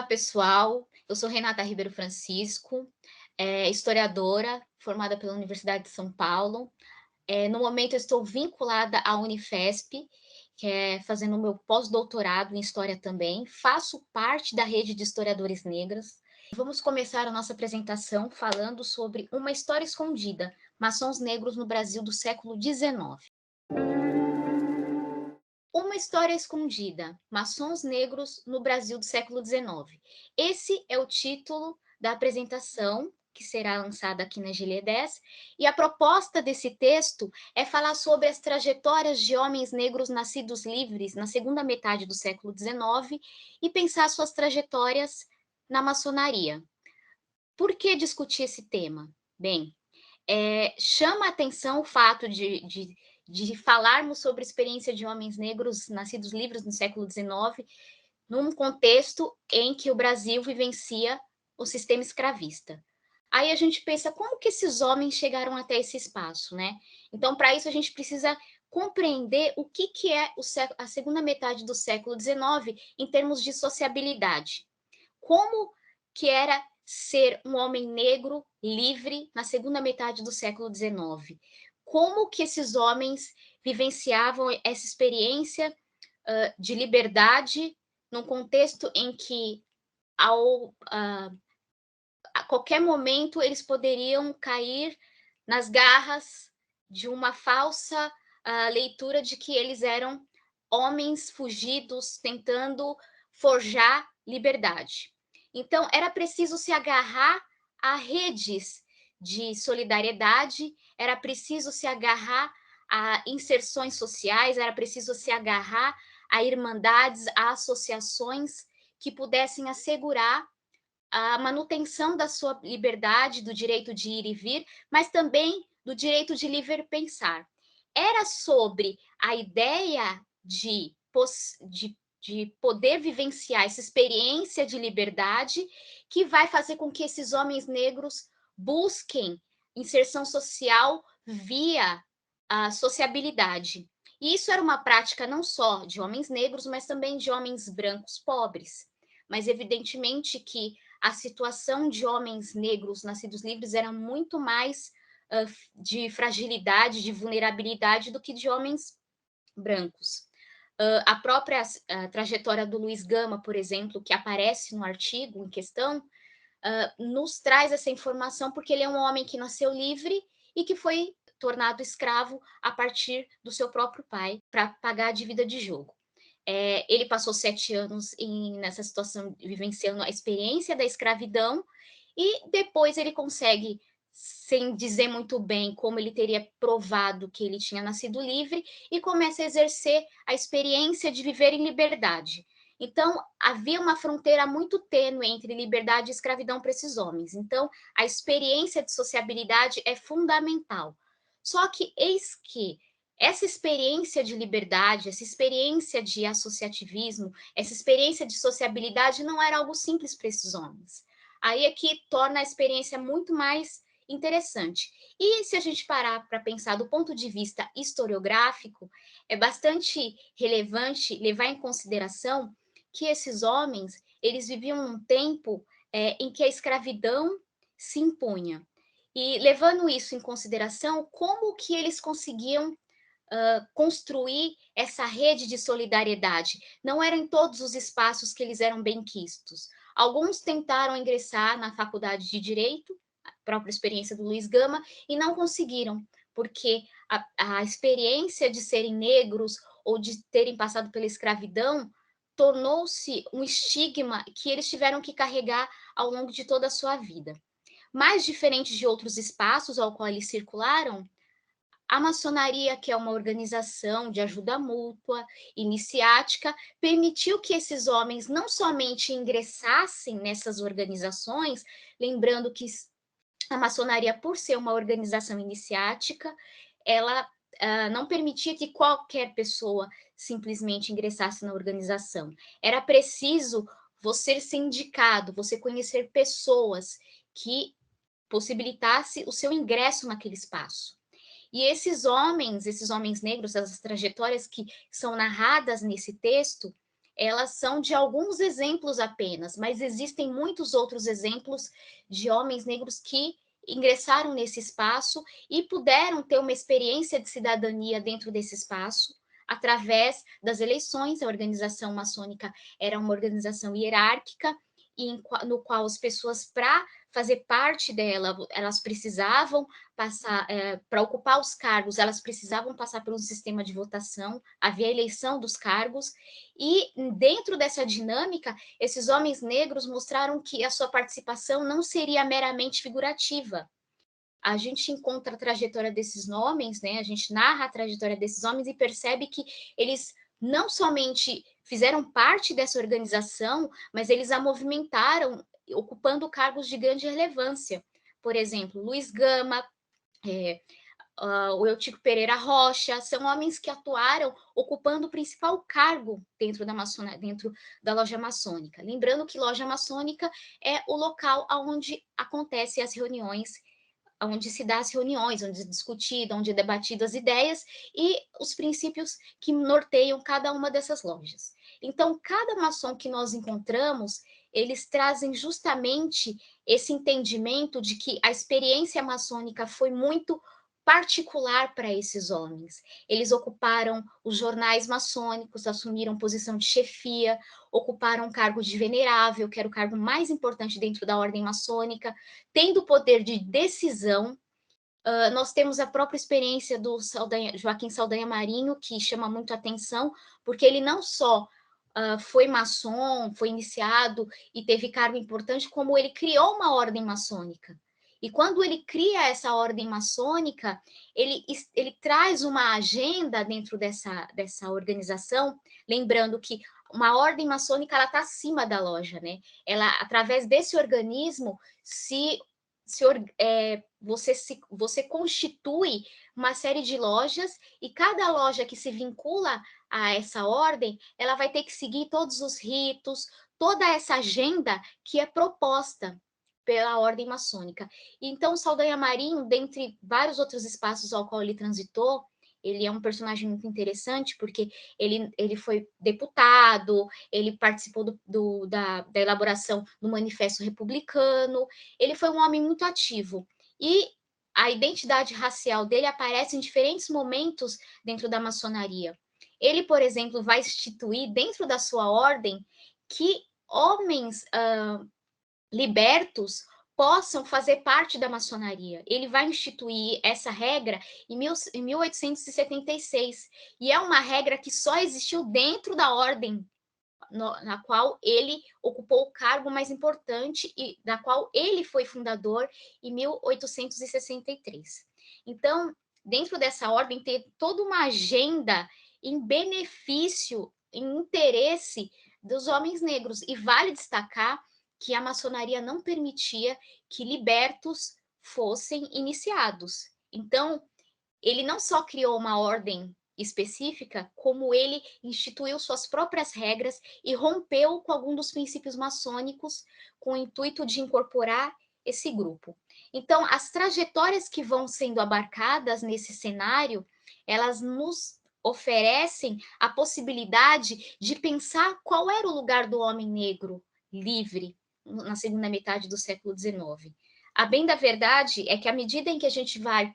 Pessoal. Eu sou Renata Ribeiro Francisco, historiadora, formada pela Universidade de São Paulo. No momento, eu estou vinculada à Unifesp, que é fazendo o meu pós-doutorado em História também. Faço parte da rede de historiadores negras. Vamos começar a nossa apresentação falando sobre uma história escondida, maçons negros no Brasil do século XIX. Uma história escondida, maçons negros no Brasil do século XIX. Esse é o título da apresentação, que será lançada aqui na GLE 10, e a proposta desse texto é falar sobre as trajetórias de homens negros nascidos livres na segunda metade do século XIX e pensar suas trajetórias na maçonaria. Por que discutir esse tema? Bem, chama a atenção o fato de falarmos sobre a experiência de homens negros nascidos livres no século XIX, num contexto em que o Brasil vivencia o sistema escravista. Aí a gente pensa, como que esses homens chegaram até esse espaço, né? Então, para isso, a gente precisa compreender o que é a segunda metade do século XIX em termos de sociabilidade. Como que era ser um homem negro livre na segunda metade do século XIX? Como que esses homens vivenciavam essa experiência de liberdade num contexto em que a qualquer momento eles poderiam cair nas garras de uma falsa leitura de que eles eram homens fugidos tentando forjar liberdade. Então, era preciso se agarrar a redes de solidariedade, era preciso se agarrar a inserções sociais, era preciso se agarrar a irmandades, a associações que pudessem assegurar a manutenção da sua liberdade, do direito de ir e vir, mas também do direito de livre pensar. Era sobre a ideia de poder vivenciar essa experiência de liberdade que vai fazer com que esses homens negros busquem inserção social via a sociabilidade. E isso era uma prática não só de homens negros, mas também de homens brancos pobres. Mas evidentemente que a situação de homens negros nascidos livres era muito mais de fragilidade, de vulnerabilidade do que de homens brancos. A própria trajetória do Luiz Gama, por exemplo, que aparece no artigo em questão, nos traz essa informação porque ele é um homem que nasceu livre e que foi tornado escravo a partir do seu próprio pai para pagar a dívida de jogo. Ele passou 7 anos nessa situação, vivenciando a experiência da escravidão, e depois ele consegue, sem dizer muito bem como ele teria provado que ele tinha nascido livre, e começa a exercer a experiência de viver em liberdade. Então, havia uma fronteira muito tênue entre liberdade e escravidão para esses homens. Então, a experiência de sociabilidade é fundamental. Só que, eis que essa experiência de liberdade, essa experiência de associativismo, essa experiência de sociabilidade não era algo simples para esses homens. Aí é que torna a experiência muito mais interessante. E se a gente parar para pensar do ponto de vista historiográfico, é bastante relevante levar em consideração que esses homens, eles viviam um tempo em que a escravidão se impunha. E levando isso em consideração, como que eles conseguiam construir essa rede de solidariedade? Não eram em todos os espaços que eles eram benquistos. Alguns tentaram ingressar na faculdade de Direito, a própria experiência do Luiz Gama, e não conseguiram, porque a experiência de serem negros ou de terem passado pela escravidão tornou-se um estigma que eles tiveram que carregar ao longo de toda a sua vida. Mais diferente de outros espaços ao qual eles circularam, a maçonaria, que é uma organização de ajuda mútua, iniciática, permitiu que esses homens não somente ingressassem nessas organizações, lembrando que a maçonaria, por ser uma organização iniciática, ela não permitia que qualquer pessoa simplesmente ingressasse na organização. Era preciso você ser indicado, você conhecer pessoas que possibilitasse o seu ingresso naquele espaço. E esses homens negros, essas trajetórias que são narradas nesse texto, elas são de alguns exemplos apenas, mas existem muitos outros exemplos de homens negros que ingressaram nesse espaço e puderam ter uma experiência de cidadania dentro desse espaço, através das eleições. A organização maçônica era uma organização hierárquica, no qual as pessoas, para fazer parte dela, elas precisavam passar, para ocupar os cargos, elas precisavam passar por um sistema de votação, havia eleição dos cargos, e dentro dessa dinâmica, esses homens negros mostraram que a sua participação não seria meramente figurativa. A gente encontra a trajetória desses homens, né? A gente narra a trajetória desses homens e percebe que eles não somente fizeram parte dessa organização, mas eles a movimentaram, ocupando cargos de grande relevância. Por exemplo, Luiz Gama, é, o Eutico Pereira Rocha, são homens que atuaram ocupando o principal cargo dentro dentro da loja maçônica. Lembrando que loja maçônica é o local onde acontecem as reuniões, onde se dá as reuniões, onde é discutido, onde é debatido as ideias e os princípios que norteiam cada uma dessas lojas. Então, cada maçom que nós encontramos, eles trazem justamente esse entendimento de que a experiência maçônica foi muito particular para esses homens. Eles ocuparam os jornais maçônicos, assumiram posição de chefia, ocuparam o cargo de venerável, que era o cargo mais importante dentro da ordem maçônica, tendo poder de decisão. Nós temos a própria experiência do Joaquim Saldanha Marinho, que chama muito a atenção, porque ele não só foi maçom, foi iniciado e teve cargo importante, como ele criou uma ordem maçônica. E quando ele cria essa ordem maçônica, ele traz uma agenda dentro dessa organização, lembrando que uma ordem maçônica está acima da loja, né? Ela, através desse organismo, você constitui uma série de lojas, e cada loja que se vincula a essa ordem, ela vai ter que seguir todos os ritos, toda essa agenda que é proposta pela ordem maçônica. Então, Saldanha Marinho, dentre vários outros espaços ao qual ele transitou, ele é um personagem muito interessante, porque ele foi deputado, ele participou da elaboração do Manifesto Republicano, ele foi um homem muito ativo. E a identidade racial dele aparece em diferentes momentos dentro da maçonaria. Ele, por exemplo, vai instituir dentro da sua ordem que homens libertos possam fazer parte da maçonaria. Ele vai instituir essa regra em 1876, e é uma regra que só existiu dentro da ordem na qual ele ocupou o cargo mais importante e da qual ele foi fundador em 1863. Então, dentro dessa ordem, tem toda uma agenda em benefício, em interesse dos homens negros. E vale destacar que a maçonaria não permitia que libertos fossem iniciados. Então, ele não só criou uma ordem específica, como ele instituiu suas próprias regras e rompeu com algum dos princípios maçônicos com o intuito de incorporar esse grupo. Então, as trajetórias que vão sendo abarcadas nesse cenário, elas nos oferecem a possibilidade de pensar qual era o lugar do homem negro livre na segunda metade do século XIX. A bem da verdade é que, à medida em que a gente vai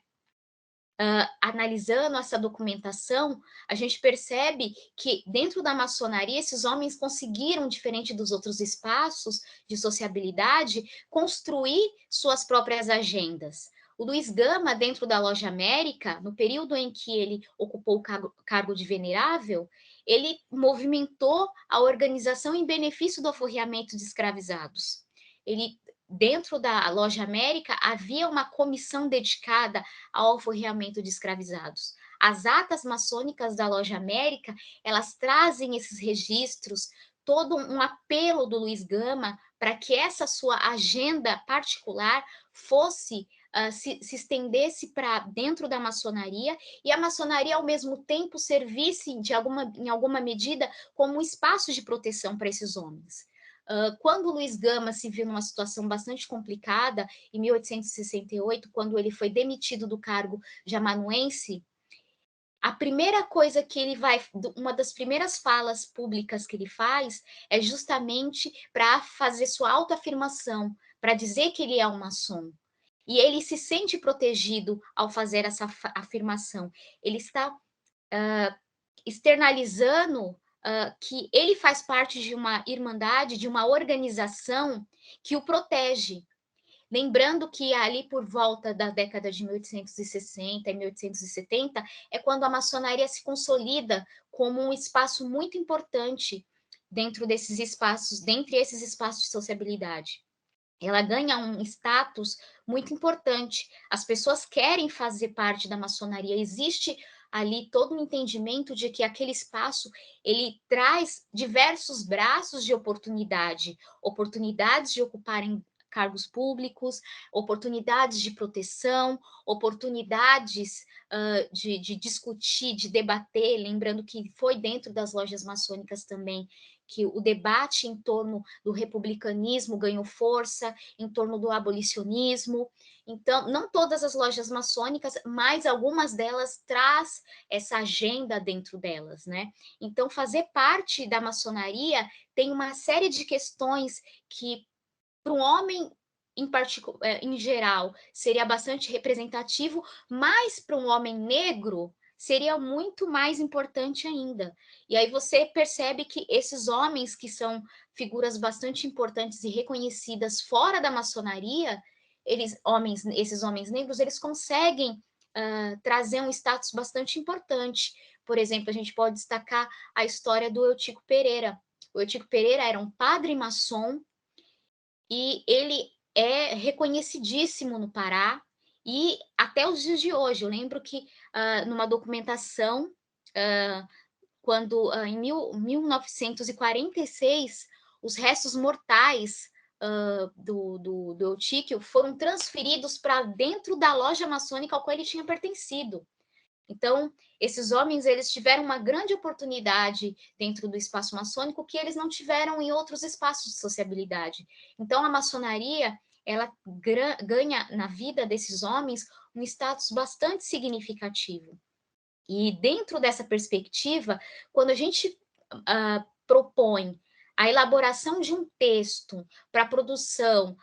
analisando essa documentação, a gente percebe que dentro da maçonaria esses homens conseguiram, diferente dos outros espaços de sociabilidade, construir suas próprias agendas. O Luiz Gama, dentro da Loja América, no período em que ele ocupou o cargo de venerável, ele movimentou a organização em benefício do aforreamento de escravizados. Ele, dentro da Loja América, havia uma comissão dedicada ao alforreamento de escravizados. As atas maçônicas da Loja América, elas trazem esses registros, todo um apelo do Luiz Gama para que essa sua agenda particular fosse se estendesse para dentro da maçonaria, e a maçonaria, ao mesmo tempo, servisse em alguma medida como um espaço de proteção para esses homens. Quando Luiz Gama se viu numa situação bastante complicada, em 1868, quando ele foi demitido do cargo de amanuense, a primeira coisa que ele vai, uma das primeiras falas públicas que ele faz é justamente para fazer sua autoafirmação, para dizer que ele é um maçom. E ele se sente protegido ao fazer essa afirmação. Ele está externalizando que ele faz parte de uma irmandade, de uma organização que o protege. Lembrando que ali por volta da década de 1860 e 1870 é quando a maçonaria se consolida como um espaço muito importante dentro desses espaços, dentre esses espaços de sociabilidade. Ela ganha um status muito importante. As pessoas querem fazer parte da maçonaria. Existe ali todo um entendimento de que aquele espaço ele traz diversos braços de oportunidade, oportunidades de ocuparem cargos públicos, oportunidades de proteção, oportunidades de discutir, de debater, lembrando que foi dentro das lojas maçônicas também que o debate em torno do republicanismo ganhou força, em torno do abolicionismo. Então, não todas as lojas maçônicas, mas algumas delas traz essa agenda dentro delas, né? Então, fazer parte da maçonaria tem uma série de questões que, para um homem em geral, seria bastante representativo, mas para um homem negro seria muito mais importante ainda. E aí você percebe que esses homens que são figuras bastante importantes e reconhecidas fora da maçonaria, esses homens negros, eles conseguem trazer um status bastante importante. Por exemplo, a gente pode destacar a história do Eutico Pereira. O Eutico Pereira era um padre maçom e ele é reconhecidíssimo no Pará e até os dias de hoje. Eu lembro que numa documentação, quando em 1946, os restos mortais do Eutíquio foram transferidos para dentro da loja maçônica ao qual ele tinha pertencido. Então, esses homens, eles tiveram uma grande oportunidade dentro do espaço maçônico que eles não tiveram em outros espaços de sociabilidade. Então, a maçonaria, ela ganha na vida desses homens um status bastante significativo. E dentro dessa perspectiva, quando a gente propõe a elaboração de um texto para a produção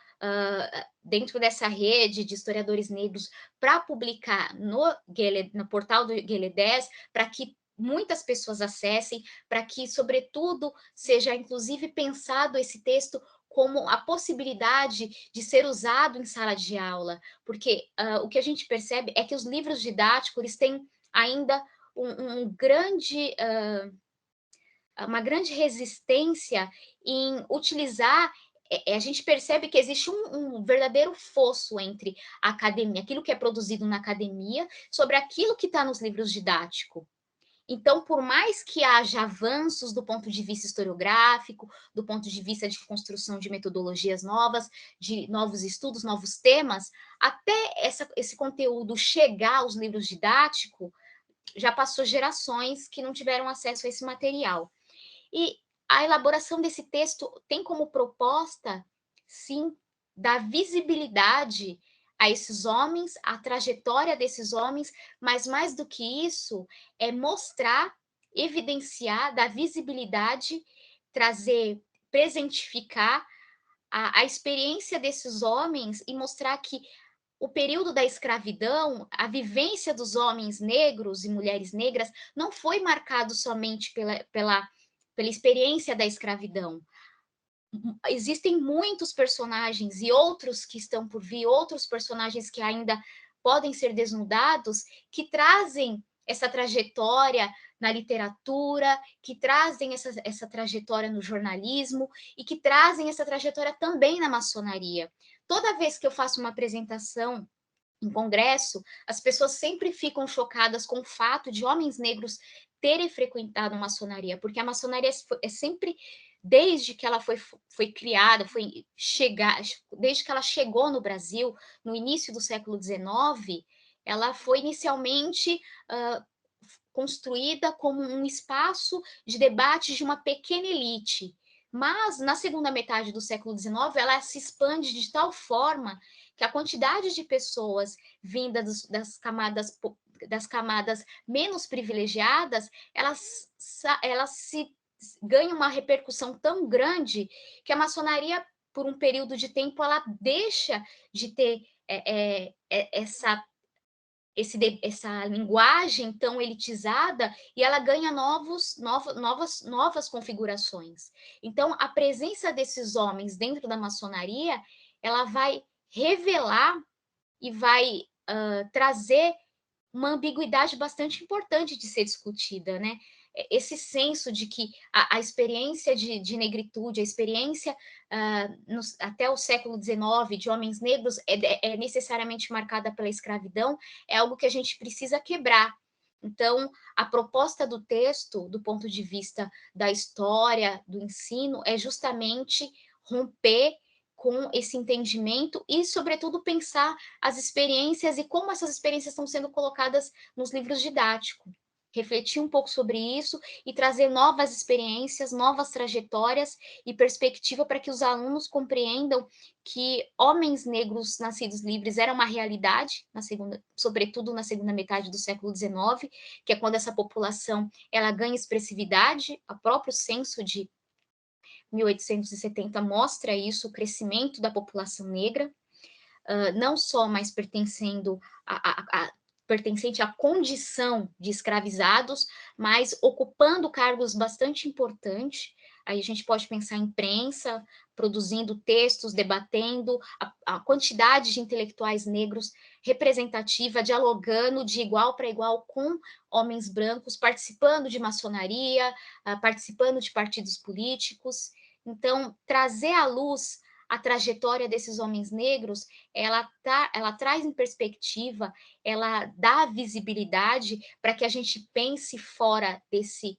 dentro dessa rede de historiadores negros para publicar no portal do Guelé 10, para que muitas pessoas acessem, para que, sobretudo, seja inclusive pensado esse texto como a possibilidade de ser usado em sala de aula, porque o que a gente percebe é que os livros didáticos eles têm ainda uma grande resistência em utilizar. A gente percebe que existe um verdadeiro fosso entre a academia, aquilo que é produzido na academia, sobre aquilo que está nos livros didáticos. Então, por mais que haja avanços do ponto de vista historiográfico, do ponto de vista de construção de metodologias novas, de novos estudos, novos temas, até esse conteúdo chegar aos livros didáticos, já passou gerações que não tiveram acesso a esse material. E a elaboração desse texto tem como proposta, sim, dar visibilidade a esses homens, a trajetória desses homens, mas mais do que isso, é mostrar, evidenciar, dar visibilidade, trazer, presentificar a experiência desses homens e mostrar que o período da escravidão, a vivência dos homens negros e mulheres negras não foi marcado somente pela experiência da escravidão. Existem muitos personagens e outros que estão por vir, outros personagens que ainda podem ser desnudados, que trazem essa trajetória na literatura, que trazem essa trajetória no jornalismo e que trazem essa trajetória também na maçonaria. Toda vez que eu faço uma apresentação em congresso, as pessoas sempre ficam chocadas com o fato de homens negros terem frequentado a maçonaria, porque a maçonaria é sempre, desde que ela foi criada, desde que ela chegou no Brasil, no início do século XIX, ela foi inicialmente construída como um espaço de debate de uma pequena elite. Mas, na segunda metade do século XIX, ela se expande de tal forma que a quantidade de pessoas vindas das das camadas menos privilegiadas, elas se ganham uma repercussão tão grande que a maçonaria, por um período de tempo, ela deixa de ter essa linguagem tão elitizada e ela ganha novas configurações. Então, a presença desses homens dentro da maçonaria, ela vai revelar e vai trazer uma ambiguidade bastante importante de ser discutida, né? Esse senso de que a experiência de negritude, a experiência até o século XIX de homens negros é necessariamente marcada pela escravidão, é algo que a gente precisa quebrar. Então, a proposta do texto, do ponto de vista da história, do ensino, é justamente romper com esse entendimento e, sobretudo, pensar as experiências e como essas experiências estão sendo colocadas nos livros didáticos. Refletir um pouco sobre isso e trazer novas experiências, novas trajetórias e perspectiva para que os alunos compreendam que homens negros nascidos livres era uma realidade, sobretudo na segunda metade do século XIX, que é quando essa população ela ganha expressividade, o próprio censo de 1870 mostra isso, o crescimento da população negra, não só mais pertencente à condição de escravizados, mas ocupando cargos bastante importantes. Aí a gente pode pensar em imprensa, produzindo textos, debatendo, a quantidade de intelectuais negros representativa, dialogando de igual para igual com homens brancos, participando de maçonaria, participando de partidos políticos. Então, trazer à luz a trajetória desses homens negros, ela traz em perspectiva, ela dá visibilidade para que a gente pense fora desse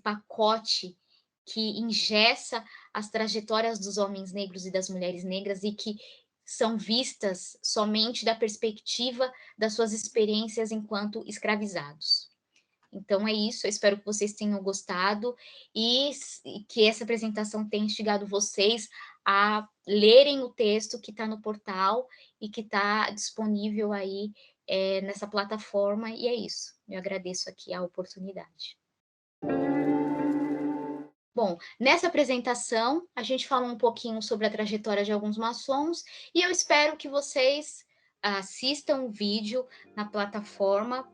pacote que engessa as trajetórias dos homens negros e das mulheres negras e que são vistas somente da perspectiva das suas experiências enquanto escravizados. Então é isso, eu espero que vocês tenham gostado e que essa apresentação tenha instigado vocês a lerem o texto que está no portal e que está disponível aí nessa plataforma, e é isso. Eu agradeço aqui a oportunidade. Bom, nessa apresentação, a gente falou um pouquinho sobre a trajetória de alguns maçons e eu espero que vocês assistam o vídeo na plataforma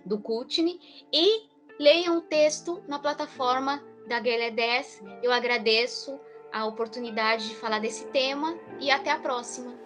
do Cutne e leiam o texto na plataforma da GLE10. Eu agradeço a oportunidade de falar desse tema e até a próxima.